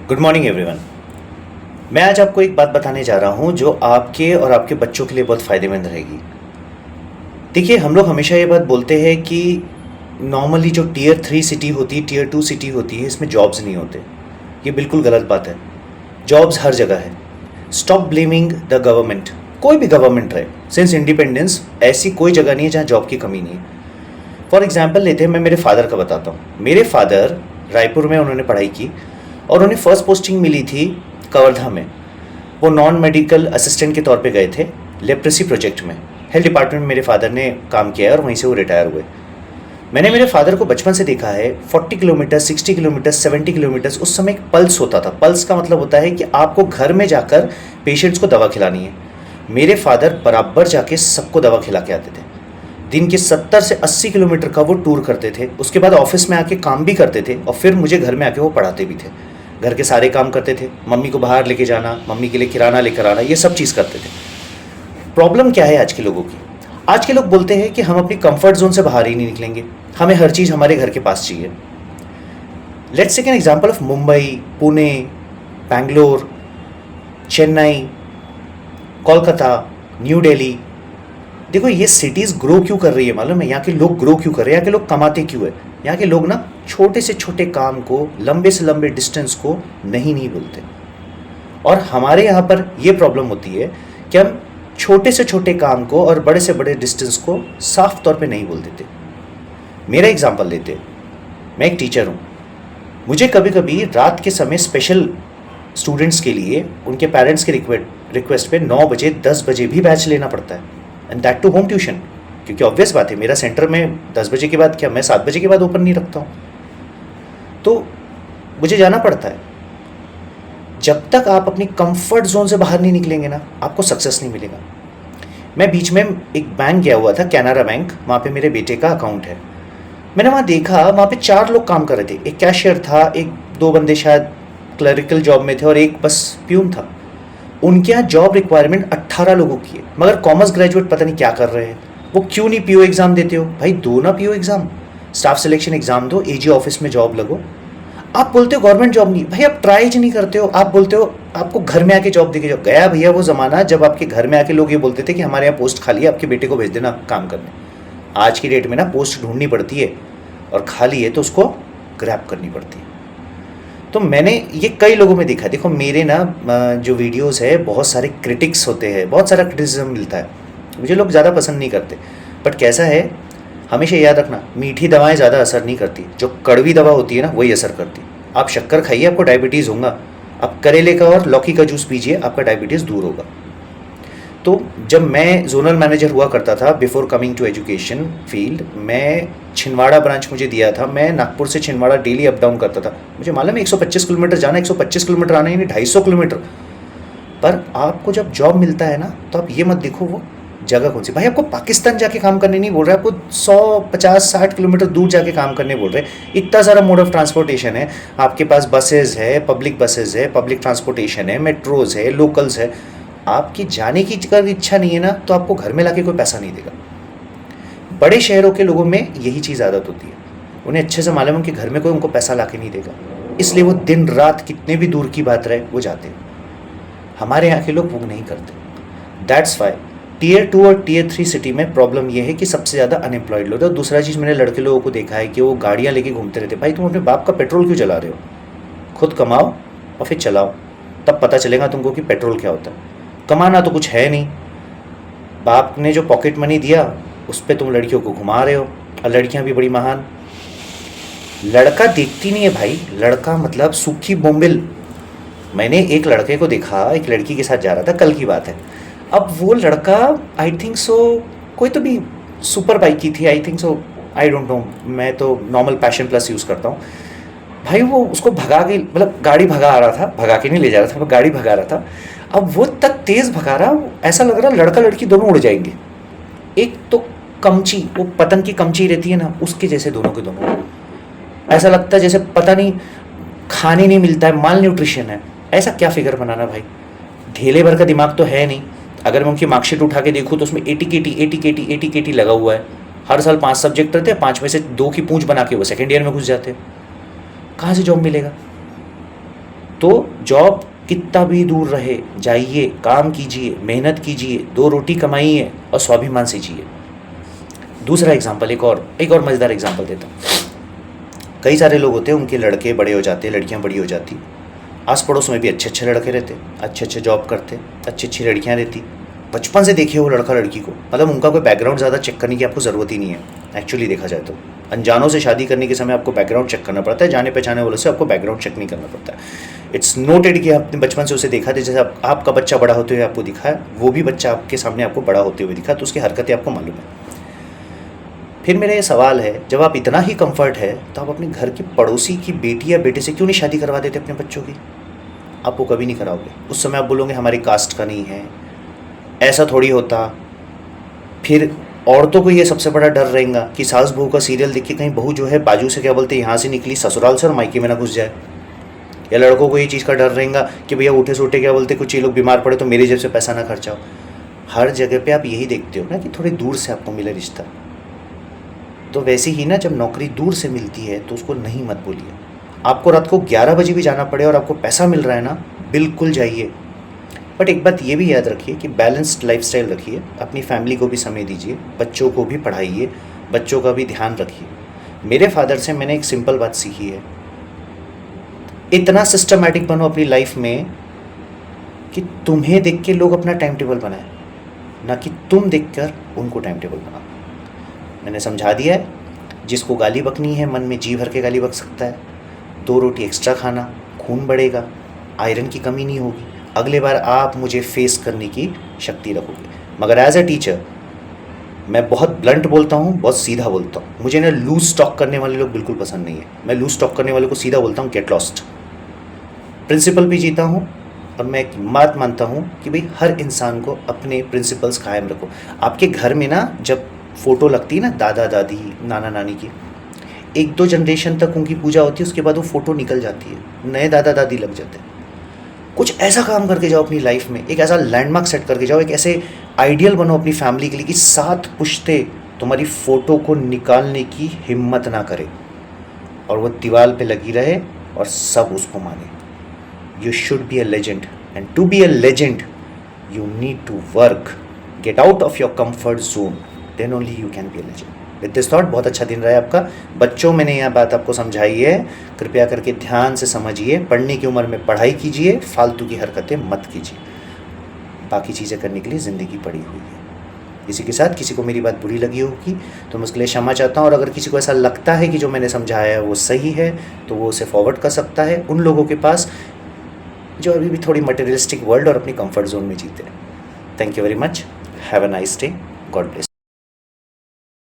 Good morning everyone. मैं आज आपको एक बात बताने जा रहा हूँ जो आपके और आपके बच्चों के लिए बहुत फ़ायदेमंद रहेगी। देखिए, हम लोग हमेशा ये बात बोलते हैं कि नॉर्मली जो टियर 3 सिटी होती है, टियर 2 सिटी होती है, इसमें जॉब्स नहीं होते। ये बिल्कुल गलत बात है। जॉब्स हर जगह है। Stop blaming the government. कोई भी गवर्नमेंट रहे, सिंस इंडिपेंडेंस ऐसी कोई जगह नहीं है जहाँ जॉब की कमी नहीं है। फॉर एग्जाम्पल लेते हैं, मैं मेरे फादर का बताता हूँ। मेरे फादर रायपुर में उन्होंने पढ़ाई की और उन्हें फर्स्ट पोस्टिंग मिली थी कवर्धा में। वो नॉन मेडिकल असिस्टेंट के तौर पे गए थे लेप्रेसी प्रोजेक्ट में। हेल्थ डिपार्टमेंट में मेरे फादर ने काम किया है और वहीं से वो रिटायर हुए। मैंने मेरे फादर को बचपन से देखा है। 40 किलोमीटर, 60 किलोमीटर, 70 किलोमीटर उस समय एक पल्स होता था। पल्स का मतलब होता है कि आपको घर में जाकर पेशेंट्स को दवा खिलानी है। मेरे फादर बराबर जाके सबको दवा खिला के आते थे। दिन के 70 से 80 किलोमीटर का वो टूर करते थे। उसके बाद ऑफिस में आके काम भी करते थे और फिर मुझे घर में आके वो पढ़ाते भी थे। घर के सारे काम करते थे। मम्मी को बाहर लेके जाना, मम्मी के लिए किराना लेकर आना, ये सब चीज़ करते थे। प्रॉब्लम क्या है आज के लोगों की? आज के लोग बोलते हैं कि हम अपनी कंफर्ट जोन से बाहर ही नहीं निकलेंगे, हमें हर चीज़ हमारे घर के पास चाहिए। Let's take an example of Mumbai, Pune, Bangalore, Chennai, Kolkata, New Delhi. देखो, ये सिटीज़ ग्रो क्यों कर रही है मालूम है? यहाँ के लोग ग्रो क्यों कर रहे हैं? यहाँ के लोग कमाते क्यों है? यहाँ के लोग ना छोटे से छोटे काम को, लंबे से लंबे डिस्टेंस को नहीं बोलते। और हमारे यहाँ पर ये प्रॉब्लम होती है कि हम छोटे से छोटे काम को और बड़े से बड़े डिस्टेंस को साफ तौर पे नहीं बोल देते। मेरा एग्जांपल लेते, मैं एक टीचर हूँ। मुझे कभी कभी रात के समय स्पेशल स्टूडेंट्स के लिए उनके पेरेंट्स के रिक्वेस्ट पे 9 बजे 10 बजे भी बैच लेना पड़ता है, and that too home tuition. क्योंकि ऑब्वियस बात है, मेरा सेंटर में 10 बजे के बाद क्या, मैं 7 बजे के बाद ओपन नहीं रखता हूँ, तो मुझे जाना पड़ता है। जब तक आप अपनी कंफर्ट जोन से बाहर नहीं निकलेंगे ना, आपको सक्सेस नहीं मिलेगा। मैं बीच में एक बैंक गया हुआ था, कैनरा बैंक। वहाँ पे मेरे बेटे का अकाउंट है। मैंने वहाँ देखा, वहाँ पे 4 लोग काम कर रहे थे। एक कैशियर था, एक 2 बंदे शायद क्लरिकल जॉब में थे और एक बस प्यून था। उनके यहाँ जॉब रिक्वायरमेंट 18 लोगों की है, मगर कॉमर्स ग्रेजुएट पता नहीं क्या कर रहे हैं। वो क्यों नहीं पीओ एग्ज़ाम देते हो? भाई दो ना PO exam, staff selection exam दो, एजी ऑफिस में जॉब लगो। आप बोलते हो गवर्नमेंट जॉब नहीं, भाई आप ट्राई ही नहीं करते हो। आप बोलते हो आपको घर में आके जॉब देके जाओ। गया भैया वो ज़माना जब आपके घर में आके लोग ये बोलते थे कि हमारे यहाँ पोस्ट खाली है, आपके बेटे को भेज देना काम करने। आज की डेट में ना पोस्ट ढूंढनी पड़ती है और खाली है तो उसको ग्रैब करनी पड़ती है। तो मैंने ये कई लोगों में देखा। देखो, मेरे ना जो वीडियोस है, बहुत सारे क्रिटिक्स होते हैं, बहुत सारा क्रिटिसिज्म मिलता है। मुझे लोग ज़्यादा पसंद नहीं करते, बट कैसा है, हमेशा याद रखना, मीठी दवाएं ज़्यादा असर नहीं करती, जो कड़वी दवा होती है ना वही असर करती। आप शक्कर खाइए, आपको डायबिटीज़ होगा। आप करेले का और लौकी का जूस पीजिए, आपका डायबिटीज़ दूर होगा। तो जब मैं जोनल मैनेजर हुआ करता था, before coming to education field, मैं छिंदवाड़ा ब्रांच मुझे दिया था। मैं नागपुर से छिंदवाड़ा डेली अप डाउन करता था। मुझे मालूम है 125 किलोमीटर जाना, 125 किलोमीटर आना, यानी 250 किलोमीटर। पर आपको जब जॉब मिलता है ना, तो आप ये मत देखो वो जगह कौन सी। भाई आपको पाकिस्तान जाके काम करने नहीं बोल रहे, आपको 100-50-60 किलोमीटर दूर जाके काम करने बोल रहे। इतना सारा मोड ऑफ ट्रांसपोर्टेशन है आपके पास। बसेज है, पब्लिक बसेज है, पब्लिक ट्रांसपोर्टेशन है, मेट्रोज है, लोकल्स है। आपकी जाने की अगर इच्छा नहीं है ना, तो आपको घर में लाके कोई पैसा नहीं देगा। बड़े शहरों के लोगों में यही चीज़ आदत होती है। उन्हें अच्छे से मालूम है कि घर में कोई उनको पैसा लाके नहीं देगा, इसलिए वो दिन रात कितने भी दूर की बात रहे वो जाते हैं। हमारे यहाँ के लोग वो नहीं करते। दैट्स वाई टियर 2 और टियर 3 सिटी में प्रॉब्लम ये है कि सबसे ज़्यादा अनएम्प्लॉयड लोग हैं। और दूसरा चीज़, मैंने लड़के लोगों को देखा है कि वो गाड़ियाँ लेके घूमते रहते। भाई तुम अपने बाप का पेट्रोल क्यों जला रहे हो? खुद कमाओ और फिर चलाओ, तब पता चलेगा तुमको कि पेट्रोल क्या होता है। कमाना तो कुछ है नहीं, बाप ने जो पॉकेट मनी दिया उस पर तुम लड़कियों को घुमा रहे हो। और लड़कियाँ भी बड़ी महान। लड़का देखती नहीं है भाई, लड़का मतलब सूखी बोम्बिल। मैंने एक लड़के को देखा, एक लड़की के साथ जा रहा था, कल की बात है। अब वो लड़का, आई थिंक सो, कोई तो भी सुपर बाइक की थी, I think so, I don't know, मैं तो नॉर्मल पैशन प्लस यूज़ करता हूँ। भाई वो उसको भगा के, मतलब गाड़ी भगा आ रहा था, भगा के नहीं ले जा रहा था, वो गाड़ी भगा रहा था। अब वो तक तेज़ भगा रहा, ऐसा लग रहा लड़का लड़की दोनों उड़ जाएंगे। एक तो कमची, वो पतंग की कमची रहती है ना, उसके जैसे दोनों के दोनों। ऐसा लगता है जैसे पता नहीं खाने नहीं मिलता है, माल न्यूट्रिशन है। ऐसा क्या फिगर बनाना भाई? ढेले भर का दिमाग तो है नहीं। अगर मैं उनकी मार्कशीट उठा के देखूँ तो उसमें 80 KT लगा हुआ है। हर साल 5 सब्जेक्ट रहते हैं, 5 में से 2 की पूंछ बना के वो सेकेंड ईयर में घुस जाते हैं। कहाँ से जॉब मिलेगा? तो जॉब कितना भी दूर रहे, जाइए, काम कीजिए, मेहनत कीजिए, 2 रोटी कमाइए और स्वाभिमान से जिए। दूसरा एग्जाम्पल, एक और मज़ेदार एग्जाम्पल देता हूँ। कई सारे लोग होते हैं, उनके लड़के बड़े हो जाते, लड़कियाँ बड़ी हो जाती, आस पड़ोस में भी अच्छे अच्छे लड़के रहते, अच्छे अच्छे जॉब करते, अच्छी अच्छी लड़कियाँ रहती, बचपन से देखे वो लड़का लड़की को, मतलब उनका कोई बैकग्राउंड ज़्यादा चेक करने की आपको ज़रूरत ही नहीं है। एक्चुअली देखा जाए तो अनजानों से शादी करने के समय आपको बैकग्राउंड चेक करना पड़ता है, जाने पहचाने वालों से आपको बैकग्राउंड चेक नहीं करना पड़ता है। इट्स नोटेड कि आपने बचपन से उसे देखा था, जैसे आपका बच्चा बड़ा होते हुए आपको दिखा है, वो भी बच्चा आपके सामने आपको बड़ा होते हुए दिखा, तो उसकी हरकतें आपको मालूम है। फिर मेरा ये सवाल है, जब आप इतना ही कंफर्ट है तो आप अपने घर की पड़ोसी की बेटी या बेटे से क्यों नहीं शादी करवा देते अपने बच्चों की? आप वो कभी नहीं कराओगे। उस समय आप बोलोगे हमारी कास्ट का नहीं है, ऐसा थोड़ी होता। फिर औरतों को ये सबसे बड़ा डर रहेगा कि सास बहू का सीरियल देख के कहीं बहू जो है बाजू से क्या बोलते हैं यहाँ से निकली ससुराल से और मायके में ना घुस जाए। या लड़कों को ये चीज़ का डर रहेगा कि भैया उठे सूठे क्या बोलते कुछ ये लोग बीमार पड़े तो मेरी जेब से पैसा ना खर्चाओ। हर जगह पे आप यही देखते हो ना कि थोड़ी दूर से आपको मिले रिश्ता। तो वैसे ही ना, जब नौकरी दूर से मिलती है तो उसको नहीं मत बोलिए। आपको रात को 11 बजे भी जाना पड़े और आपको पैसा मिल रहा है ना, बिल्कुल जाइए। बट एक बात ये भी याद रखिए कि बैलेंस्ड लाइफस्टाइल रखिए, अपनी फैमिली को भी समय दीजिए, बच्चों को भी पढ़ाइए, बच्चों का भी ध्यान रखिए। मेरे फादर से मैंने एक सिंपल बात सीखी है, इतना सिस्टमैटिक बनो अपनी लाइफ में कि तुम्हें देख के लोग अपना टाइम टेबल बनाए, ना कि तुम देखकर उनको टाइम टेबल बनाओ। मैंने समझा दिया है, जिसको गाली बकनी है मन में जी भर के गाली बक सकता है। 2 रोटी एक्स्ट्रा खाना, खून बढ़ेगा, आयरन की कमी नहीं होगी, अगले बार आप मुझे फेस करने की शक्ति रखोगे। मगर एज अ टीचर मैं बहुत ब्लंट बोलता हूँ, बहुत सीधा बोलता हूँ। मुझे ना लूज टॉक करने वाले लोग बिल्कुल पसंद नहीं है। मैं लूज टॉक करने वाले को सीधा बोलता हूँ, गेट लॉस्ट। प्रिंसिपल भी जीता हूँ और मैं एक बात मानता हूँ कि भाई हर इंसान को अपने प्रिंसिपल्स कायम रखो। आपके घर में ना जब फ़ोटो लगती है ना दादा दादी नाना नानी की, 1-2 जनरेशन तक उनकी पूजा होती है, उसके बाद वो फ़ोटो निकल जाती है, नए दादा दादी लग जाते हैं। कुछ ऐसा काम करके जाओ अपनी लाइफ में, एक ऐसा लैंडमार्क सेट करके जाओ, एक ऐसे आइडियल बनो अपनी फैमिली के लिए कि 7 पुश्ते तुम्हारी फ़ोटो को निकालने की हिम्मत ना करे और वो दीवार पे लगी रहे और सब उसको माने। You should be a legend, and to be a legend you need to work, get out of your comfort zone, then only you can be a legend. With this thought, बहुत अच्छा दिन रहा है आपका। बच्चों, मैंने यह बात आपको समझाई है, कृपया करके ध्यान से समझिए। पढ़ने की उम्र में पढ़ाई कीजिए, फालतू की हरकतें मत कीजिए। बाकी चीज़ें करने के लिए ज़िंदगी पड़ी हुई है। इसी के साथ किसी को मेरी बात बुरी लगी होगी तो मैं उसके लिए क्षमा चाहता हूँ, और अगर किसी को ऐसा लगता है कि जो मैंने समझाया है वो सही है तो वो उसे फॉरवर्ड कर सकता है उन लोगों के पास जो अभी भी थोड़ी मटेरियलिस्टिक वर्ल्ड और अपनी कंफर्ट जोन में जीते हैं। Thank you very much, have a nice day, God bless.